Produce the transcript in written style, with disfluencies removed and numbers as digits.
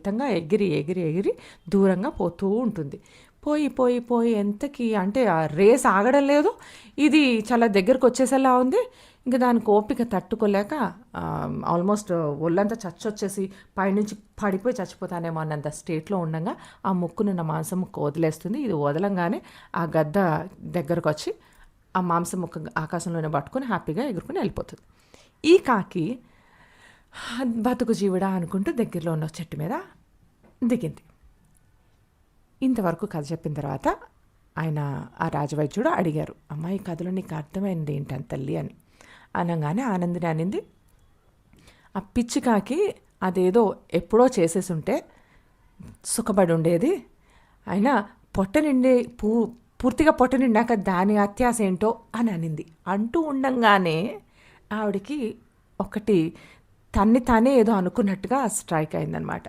విపరీతంగా ఎగిరి ఎగిరి ఎగిరి దూరంగా పోతూ ఉంటుంది. పోయి పోయి పోయి ఎంతకి అంటే ఆ రేస్ ఆగడం లేదు. ఇది చాలా దగ్గరకు వచ్చేసేలా ఉంది. ఇంక దానికి ఓపిక తట్టుకోలేక ఆల్మోస్ట్ ఒళ్ళంతా చచ్చొచ్చేసి పైనుంచి పడిపోయి చచ్చిపోతానేమో అన్నంత స్టేట్లో ఉండగా ఆ ముక్కునున్న మాంసం ముక్క వదిలేస్తుంది. ఇది వదలంగానే ఆ గద్ద దగ్గరకు వచ్చి ఆ మాంసం ముక్క ఆకాశంలోనే పట్టుకొని హ్యాపీగా ఎగురుకుని వెళ్ళిపోతుంది. ఈ కాకి బతుకు జీవుడా అనుకుంటూ దగ్గరలో ఉన్న చెట్టు మీద దిగింది. ఇంతవరకు కథ చెప్పిన తర్వాత ఆ రాజవైద్యుడు అడిగారు, అమ్మాయి కథలో నీకు అర్థమైంది ఏంటని తల్లి అని. అనగానే ఆనందిని అనింది, ఆ పిచ్చికాకి అదేదో ఎప్పుడో చేసేసి ఉంటే సుఖపడి ఉండేది. అయినా పొట్ట నిండి పూర్తిగా పొట్ట నిండాక దాని అత్యాస ఏంటో అని అనింది. అంటూ ఉండంగానే ఆవిడికి ఒకటి తన్ని తానే ఏదో అనుకున్నట్టుగా స్ట్రైక్ అయిందనమాట.